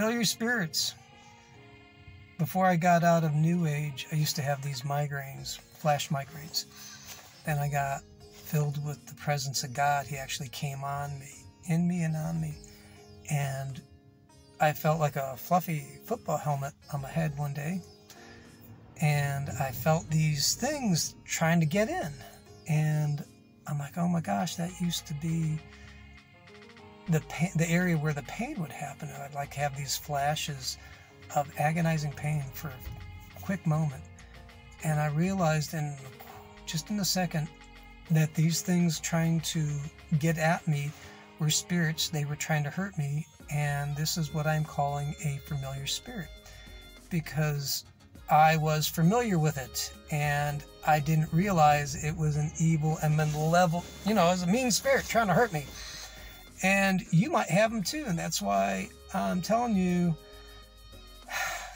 Familiar spirits. Before I got out of New Age, I used to have these migraines, flash migraines. Then I got filled with the presence of God. He actually came on me, in me and on me. And I felt like a fluffy football helmet on my head one day. And I felt these things trying to get in. And I'm like, oh my gosh, that used to be the area where the pain would happen. I'd like have these flashes of agonizing pain for a quick moment. And I realized just in a second that these things trying to get at me were spirits. They were trying to hurt me. And this is what I'm calling a familiar spirit, because I was familiar with it and I didn't realize it was an evil and malevolent, it was a mean spirit trying to hurt me. And you might have them too. And that's why I'm telling you,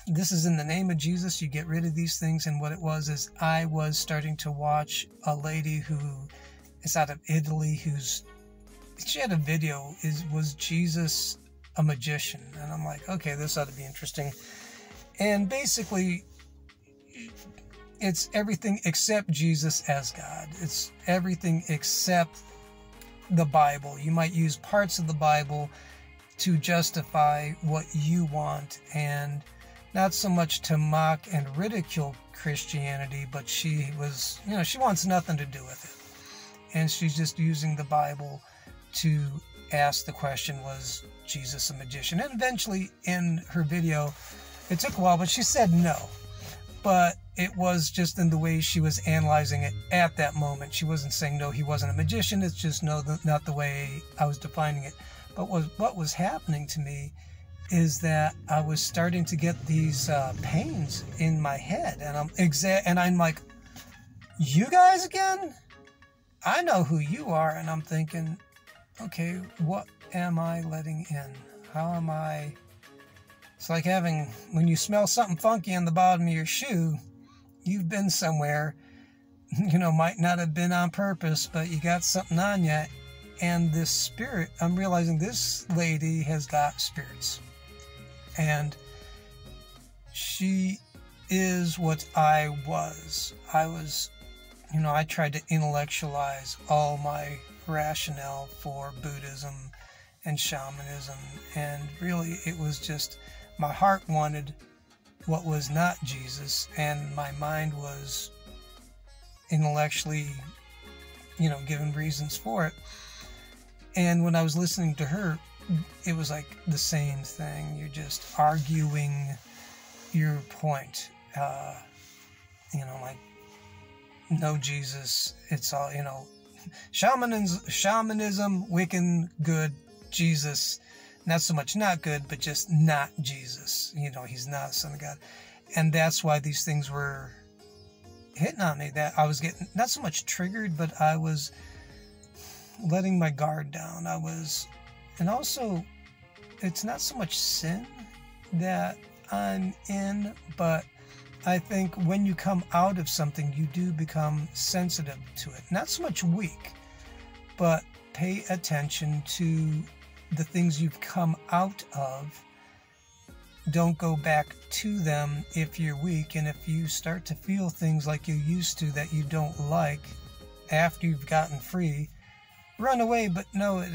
this is in the name of Jesus. You get rid of these things. And what it was is I was starting to watch a lady who is out of Italy, she had a video, was Jesus a magician? And I'm like, okay, this ought to be interesting. And basically, it's everything except Jesus as God. It's everything except the Bible. You might use parts of the Bible to justify what you want, and not so much to mock and ridicule Christianity, but she was, she wants nothing to do with it. And she's just using the Bible to ask the question, was Jesus a magician? And eventually in her video, it took a while, but she said no. But it was just in the way she was analyzing it at that moment. She wasn't saying, no, he wasn't a magician. It's just, no, not the way I was defining it. But what was happening to me is that I was starting to get these pains in my head. And I'm like, you guys again? I know who you are. And I'm thinking, okay, what am I letting in? How am I? It's like when you smell something funky on the bottom of your shoe, you've been somewhere, might not have been on purpose, but you got something on you. And this spirit, I'm realizing this lady has got spirits. And she is what I was. I tried to intellectualize all my rationale for Buddhism and shamanism, and really it was just my heart wanted what was not Jesus, and my mind was intellectually given reasons for it. And when I was listening to her, it was like the same thing. You're just arguing your point, like, no Jesus, it's all, shamanism, Wiccan, good, Jesus, not so much not good, but just not Jesus. He's not a son of God. And that's why these things were hitting on me, that I was getting not so much triggered, but I was letting my guard down. And also, it's not so much sin that I'm in, but I think when you come out of something, you do become sensitive to it. Not so much weak, but pay attention to the things you've come out of. Don't go back to them if you're weak. And if you start to feel things like you used to that you don't like after you've gotten free, run away. But no,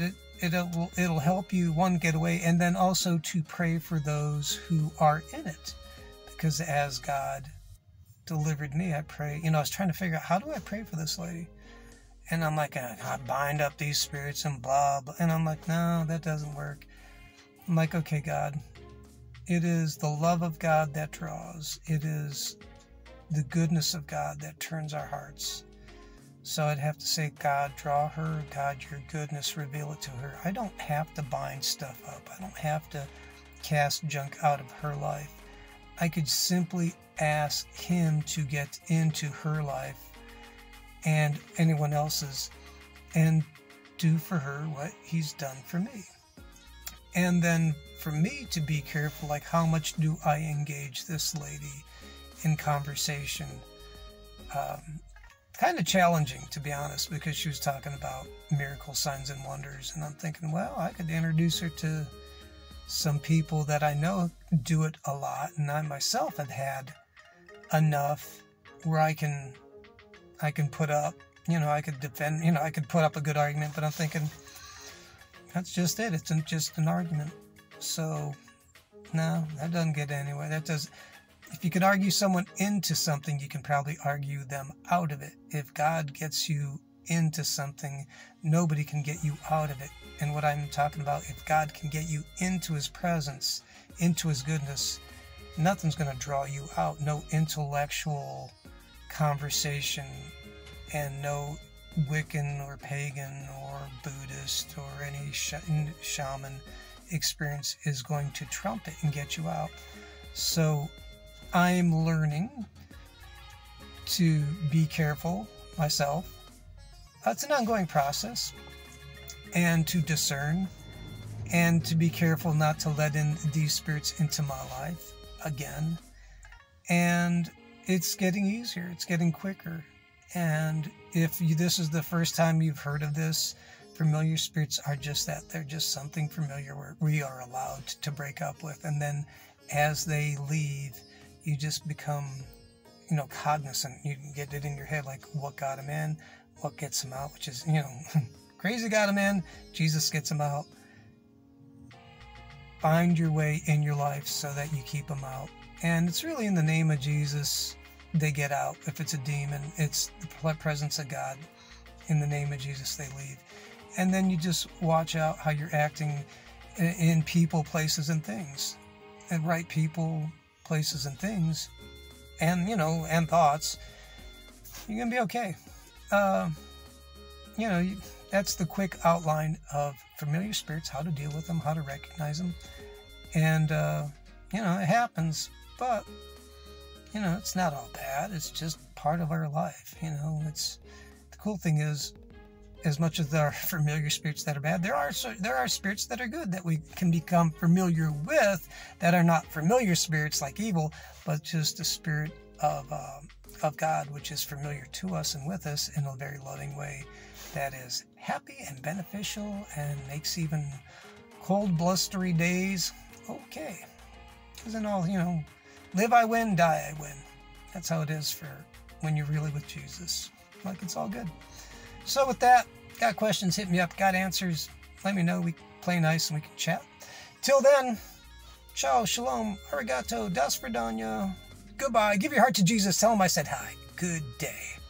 it'll help you, one, get away, and then also to pray for those who are in it. Because as God delivered me, I pray. I was trying to figure out, how do I pray for this lady? And I'm like, I bind up these spirits and blah, blah. And I'm like, no, that doesn't work. I'm like, okay, God, it is the love of God that draws. It is the goodness of God that turns our hearts. So I'd have to say, God, draw her. God, your goodness, reveal it to her. I don't have to bind stuff up. I don't have to cast junk out of her life. I could simply ask him to get into her life and anyone else's, and do for her what he's done for me. And then for me to be careful, like, how much do I engage this lady in conversation? Kind of challenging, to be honest, because she was talking about miracle signs and wonders, and I'm thinking, well, I could introduce her to Some people that I know do it a lot, and I myself have had enough where I can put up, I could defend, I could put up a good argument, but I'm thinking, that's just it. It's just an argument. So, no, that doesn't get anywhere. If you can argue someone into something, you can probably argue them out of it. If God gets you into something, nobody can get you out of it. And what I'm talking about, if God can get you into his presence, into his goodness, nothing's going to draw you out. No intellectual conversation and no Wiccan or pagan or Buddhist or any shaman experience is going to trump it and get you out. So I'm learning to be careful myself. It's an ongoing process, and to discern and to be careful not to let in these spirits into my life again. And it's getting easier. It's getting quicker. And if this is the first time you've heard of this, familiar spirits are just that. They're just something familiar where we are allowed to break up with. And then as they leave, you just become, cognizant. You can get it in your head, like what got him in, what gets him out, which is, crazy got him in, Jesus gets him out. Find your way in your life so that you keep them out. And it's really in the name of Jesus they get out. If it's a demon, it's the presence of God. In the name of Jesus they leave. And then you just watch out how you're acting in people, places, and things. And right people, places, and things, and, and thoughts, you're going to be okay. That's the quick outline of familiar spirits, how to deal with them, how to recognize them. And, it happens, but, it's not all bad. It's just part of our life. The cool thing is, as much as there are familiar spirits that are bad, there are spirits that are good that we can become familiar with, that are not familiar spirits like evil, but just the spirit of God, which is familiar to us and with us in a very loving way, that is happy and beneficial and makes even cold, blustery days okay. Isn't all, live I win, die I win. That's how it is for when you're really with Jesus. Like, it's all good. So with that, got questions, hit me up. Got answers, let me know. We can play nice and we can chat. Till then, ciao, shalom, arigato, das vidanya. Goodbye. Give your heart to Jesus. Tell him I said hi. Good day.